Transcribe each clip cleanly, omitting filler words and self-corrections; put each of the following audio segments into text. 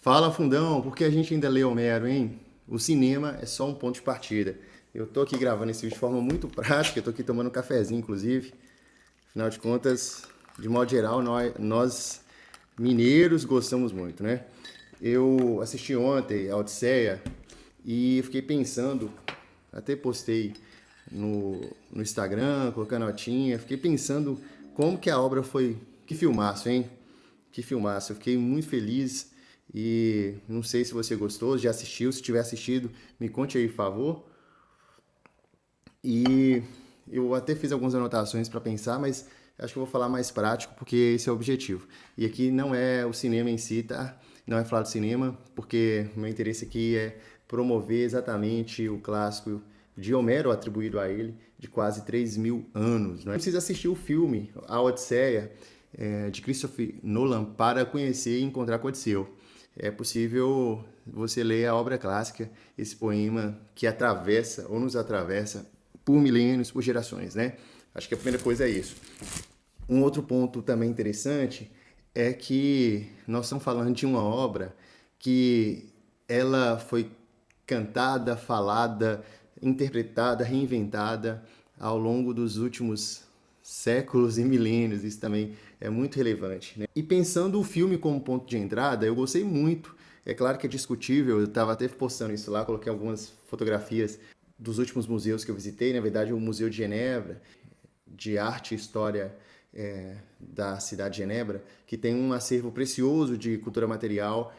Fala, Fundão, por que a gente ainda lê Homero, hein? O cinema é só um ponto de partida. Eu tô aqui gravando esse vídeo de forma muito prática, eu tô aqui tomando um cafezinho, inclusive. Afinal de contas, de modo geral, nós mineiros gostamos muito, né? Eu assisti ontem a Odisseia e fiquei pensando, até postei no Instagram, colocando notinha, fiquei pensando como que a obra foi. Que filmaço, hein? Que filmaço. Eu fiquei muito feliz e não sei se você gostou, já assistiu. Se tiver assistido, me conte aí, por favor. E eu até fiz algumas anotações para pensar, mas acho que eu vou falar mais prático porque esse é o objetivo. E aqui não é o cinema em si, tá? Não é falar do cinema, porque o meu interesse aqui é promover exatamente o clássico de Homero atribuído a ele, de quase 3.000 anos. Não é? Precisa assistir o filme A Odisseia, de Christopher Nolan, para conhecer e encontrar com Odisseu. É possível você ler a obra clássica, esse poema que atravessa ou nos atravessa por milênios, por gerações, né? Acho que a primeira coisa é isso. Um outro ponto também interessante é que nós estamos falando de uma obra que ela foi cantada, falada, interpretada, reinventada ao longo dos últimos séculos e milênios. Isso também é muito relevante, né? E pensando o filme como ponto de entrada, eu gostei muito. É claro que é discutível, eu estava até postando isso lá, coloquei algumas fotografias dos últimos museus que eu visitei, na verdade o Museu de Genebra, de Arte e História da cidade de Genebra, que tem um acervo precioso de cultura material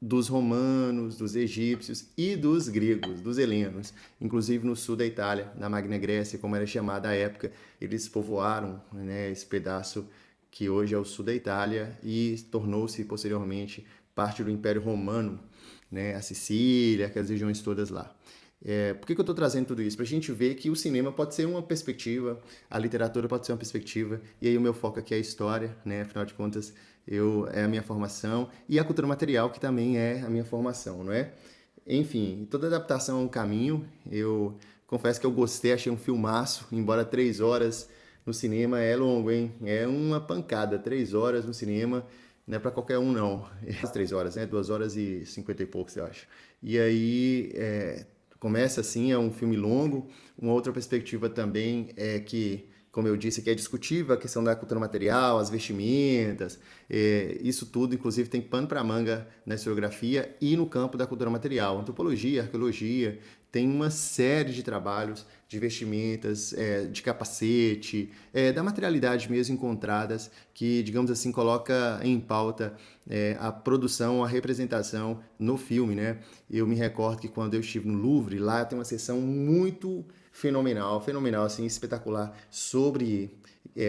dos romanos, dos egípcios e dos gregos, dos helenos. Inclusive no sul da Itália, na Magna Grécia, como era chamada à época, eles povoaram, né, esse pedaço que hoje é o sul da Itália e tornou-se posteriormente parte do Império Romano, né, a Sicília, aquelas regiões todas lá. Por que eu estou trazendo tudo isso? Para a gente ver que o cinema pode ser uma perspectiva, a literatura pode ser uma perspectiva, e aí o meu foco aqui é a história, né? Afinal de contas, é a minha formação, e a cultura material, que também é a minha formação, não é? Enfim, toda adaptação é um caminho. Eu confesso que eu gostei, achei um filmaço, embora 3 horas no cinema é longo, hein? É uma pancada, 3 horas no cinema não é para qualquer um, não. As 3 horas, né? 2 horas e 50 e poucos, eu acho. E aí, começa assim, é um filme longo. Uma outra perspectiva também é que, como eu disse, que é discutível a questão da cultura material, as vestimentas, isso tudo, inclusive, tem pano para manga na historiografia e no campo da cultura material. Antropologia, arqueologia, tem uma série de trabalhos de vestimentas, de capacete, da materialidade mesmo encontradas, que, digamos assim, coloca em pauta a produção, a representação no filme, né? Eu me recordo que quando eu estive no Louvre, lá tem uma seção muito fenomenal, fenomenal, assim, espetacular, sobre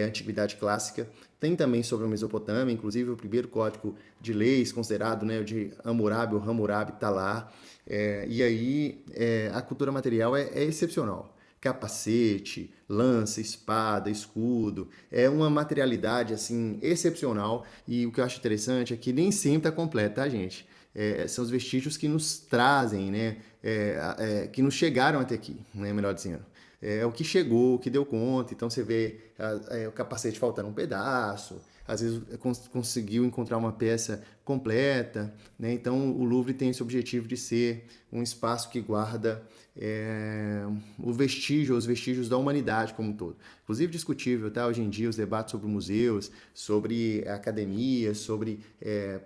antiguidade clássica. Tem também sobre a Mesopotâmia, inclusive o primeiro código de leis considerado, né, o de Hammurabi, ou Hammurabi, está lá. E aí a cultura material é excepcional. Capacete, lança, espada, escudo, é uma materialidade assim excepcional. E o que eu acho interessante é que nem sempre está completa, tá, gente? São os vestígios que nos trazem, né? Que nos chegaram até aqui, né? Melhor dizendo. É o que chegou, o que deu conta. Então você vê o capacete faltando um pedaço, às vezes conseguiu encontrar uma peça completa, né? Então o Louvre tem esse objetivo de ser um espaço que guarda o vestígio, os vestígios da humanidade como um todo. Inclusive discutível, tá? Hoje em dia os debates sobre museus, sobre academias, sobre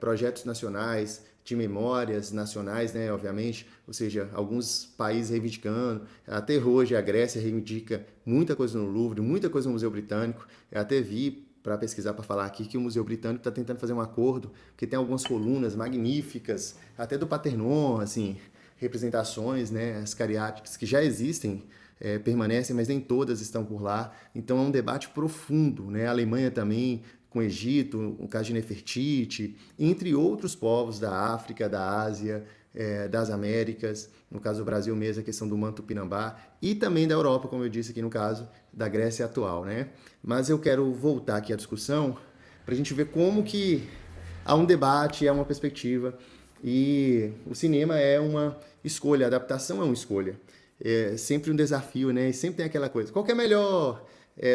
projetos nacionais de memórias nacionais, né, obviamente, ou seja, alguns países reivindicando, até hoje a Grécia reivindica muita coisa no Louvre, muita coisa no Museu Britânico. Eu até vi para pesquisar, para falar aqui, que o Museu Britânico está tentando fazer um acordo, porque tem algumas colunas magníficas, até do Parthenon, assim, representações, né, as cariáticas que já existem, permanecem, mas nem todas estão por lá. Então é um debate profundo, né? A Alemanha também, com o Egito, o caso de Nefertiti, entre outros povos da África, da Ásia, das Américas, no caso do Brasil mesmo, a questão do manto Tupinambá, e também da Europa, como eu disse aqui no caso da Grécia atual, né? Mas eu quero voltar aqui à discussão para a gente ver como que há um debate, há uma perspectiva, e o cinema é uma escolha, a adaptação é uma escolha. É sempre um desafio, né? E sempre tem aquela coisa, qual que é melhor?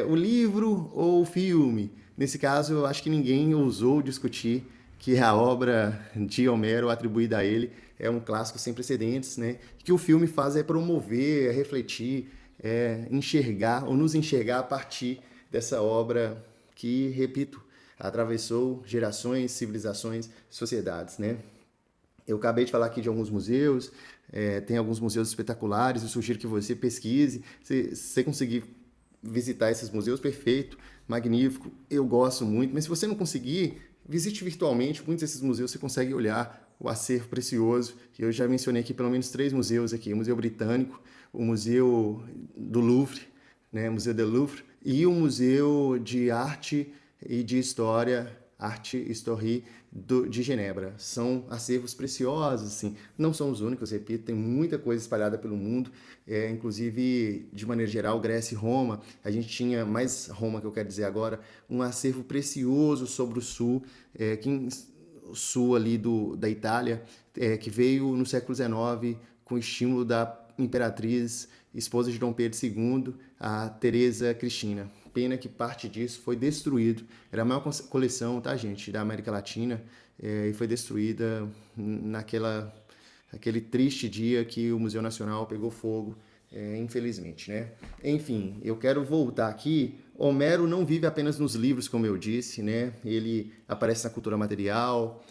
O livro ou o filme? Nesse caso, eu acho que ninguém ousou discutir que a obra de Homero atribuída a ele é um clássico sem precedentes, né? Que o filme faz é promover, é refletir, é enxergar ou nos enxergar a partir dessa obra que, repito, atravessou gerações, civilizações, sociedades, né? Eu acabei de falar aqui de alguns museus, tem alguns museus espetaculares, eu sugiro que você pesquise. Se você conseguir visitar esses museus, perfeito, magnífico, eu gosto muito. Mas se você não conseguir, visite virtualmente, muitos desses museus você consegue olhar o acervo precioso, que eu já mencionei aqui pelo menos 3 museus aqui, o Museu Britânico, o Museu do Louvre, né, Museu do Louvre, e o Museu de Arte e de História, Arte Histoire de Genebra. São acervos preciosos, assim. Não são os únicos, repito, tem muita coisa espalhada pelo mundo, inclusive, de maneira geral, Grécia e Roma. A gente tinha, mais Roma que eu quero dizer agora, um acervo precioso sobre o sul, o sul ali da Itália, que veio no século XIX com o estímulo da imperatriz, esposa de Dom Pedro II, a Teresa Cristina. Pena que parte disso foi destruído. Era a maior coleção, tá, gente, da América Latina, e foi destruída naquele triste dia que o Museu Nacional pegou fogo, infelizmente, né? Enfim, eu quero voltar aqui. Homero não vive apenas nos livros, como eu disse, né? Ele aparece na cultura material,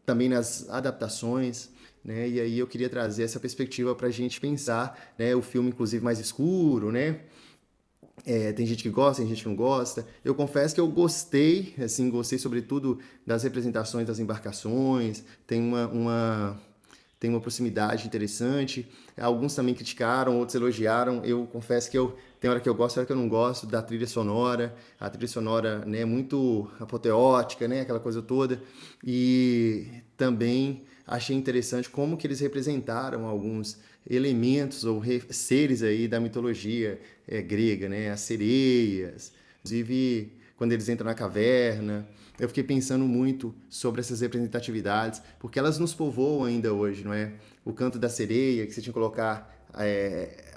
também nas adaptações, né? E aí eu queria trazer essa perspectiva para a gente pensar, né? O filme, inclusive, mais escuro, né? Tem gente que gosta, tem gente que não gosta. Eu confesso que eu gostei, assim, gostei sobretudo das representações das embarcações, tem uma proximidade interessante. Alguns também criticaram, outros elogiaram. Eu confesso que tem hora que eu gosto, tem hora que eu não gosto da trilha sonora. A trilha sonora, né, é muito apoteótica, né, aquela coisa toda. E também achei interessante como que eles representaram alguns elementos ou seres aí da mitologia grega, né, as sereias, inclusive quando eles entram na caverna. Eu fiquei pensando muito sobre essas representatividades, porque elas nos povoam ainda hoje, não é? O canto da sereia, que você tinha que colocar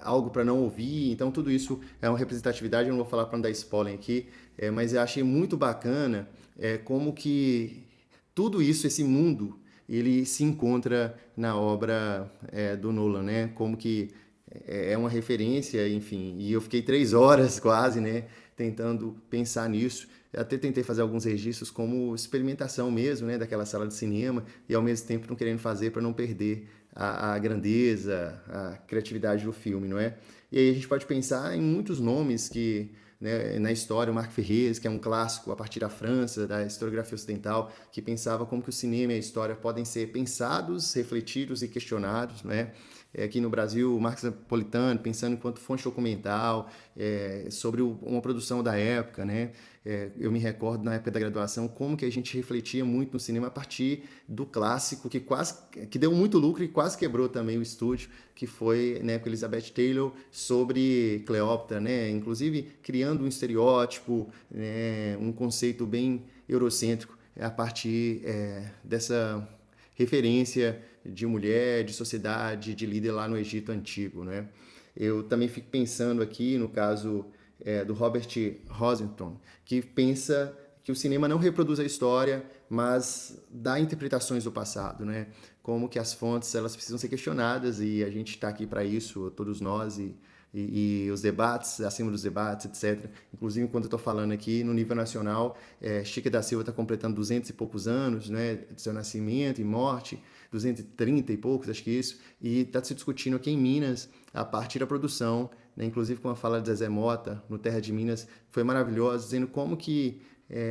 algo para não ouvir, então tudo isso é uma representatividade, eu não vou falar para não dar spoiler aqui, mas eu achei muito bacana como que tudo isso, esse mundo, ele se encontra na obra do Nolan, né? Como que é uma referência, enfim. E eu fiquei 3 horas quase, né? Tentando pensar nisso. Eu até tentei fazer alguns registros como experimentação mesmo, né? Daquela sala de cinema e ao mesmo tempo não querendo fazer para não perder a grandeza, a criatividade do filme, não é? E aí a gente pode pensar em muitos nomes que, né, na história, o Marc Ferrez, que é um clássico a partir da França, da historiografia ocidental, que pensava como que o cinema e a história podem ser pensados, refletidos e questionados, né? Aqui no Brasil, o Marcos Napolitano, pensando enquanto fonte documental, sobre uma produção da época, né? Eu me recordo na época da graduação como que a gente refletia muito no cinema a partir do clássico que deu muito lucro e quase quebrou também o estúdio, que foi, né, com Elizabeth Taylor sobre Cleópatra, né? Inclusive criando um estereótipo, né, um conceito bem eurocêntrico a partir dessa referência de mulher, de sociedade, de líder lá no Egito Antigo, né? Eu também fico pensando aqui no caso do Robert Rosenthal, que pensa que o cinema não reproduz a história, mas dá interpretações do passado, né? Como que as fontes elas precisam ser questionadas e a gente está aqui para isso, todos nós e os debates, acima dos debates, etc. Inclusive, enquanto eu estou falando aqui, no nível nacional, Chica da Silva está completando 200 e poucos anos, né, de seu nascimento e morte, 230 e poucos, acho que isso, e está se discutindo aqui em Minas, a partir da produção, né, inclusive com a fala de Zezé Mota, no Terra de Minas, foi maravilhosa, dizendo como que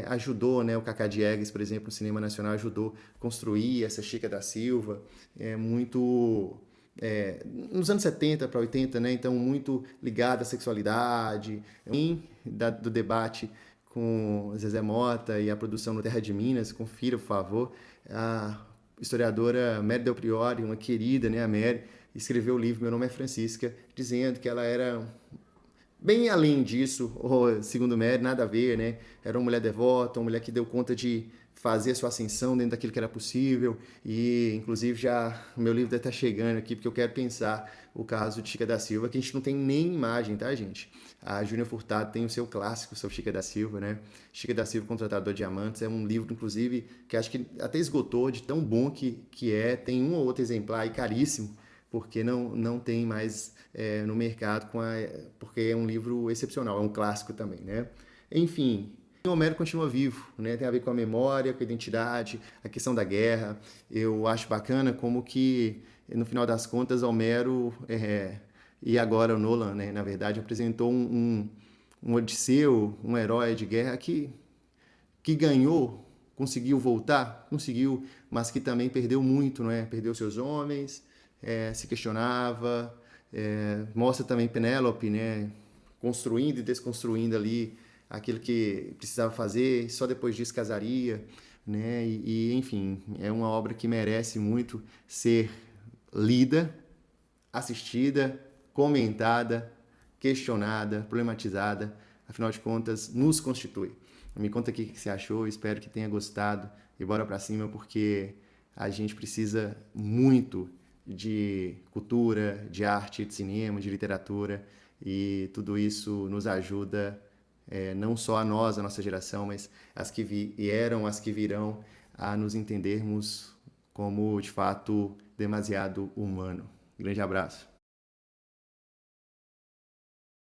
ajudou, né, o Cacá Diegues, por exemplo, o cinema nacional ajudou a construir essa Chica da Silva, muito nos anos 70 para 80, né? Então muito ligada à sexualidade, do debate com Zezé Mota e a produção no Terra de Minas, confira, por favor. A historiadora Mary Del Priore, uma querida, né, a Mary, escreveu o livro Meu Nome é Francisca, dizendo que ela era bem além disso, segundo Mary, nada a ver, né? Era uma mulher devota, uma mulher que deu conta de fazer a sua ascensão dentro daquilo que era possível. E inclusive já o meu livro deve estar chegando aqui, porque eu quero pensar o caso de Chica da Silva, que a gente não tem nem imagem, tá, gente? A Júnia Furtado tem o seu clássico sobre Chica da Silva, né? Chica da Silva, Contratador de Diamantes, é um livro, inclusive, que acho que até esgotou de tão bom que é. Tem um ou outro exemplar aí caríssimo, porque não tem mais no mercado, porque é um livro excepcional, é um clássico também, né? Enfim, Homero continua vivo, né? Tem a ver com a memória, com a identidade, a questão da guerra. Eu acho bacana como que, no final das contas, Homero e agora o Nolan, né, na verdade, apresentou um Odisseu, um herói de guerra que ganhou, conseguiu voltar, conseguiu, mas que também perdeu muito, não é? Perdeu seus homens, se questionava, mostra também Penélope, né? Construindo e desconstruindo ali aquilo que precisava fazer, só depois disso casaria, né? Enfim, é uma obra que merece muito ser lida, assistida, comentada, questionada, problematizada, afinal de contas, nos constitui. Me conta aqui o que você achou, espero que tenha gostado e bora pra cima, porque a gente precisa muito de cultura, de arte, de cinema, de literatura, e tudo isso nos ajuda, não só a nós, a nossa geração, mas as que vieram, as que virão, a nos entendermos como, de fato, demasiado humano. Grande abraço.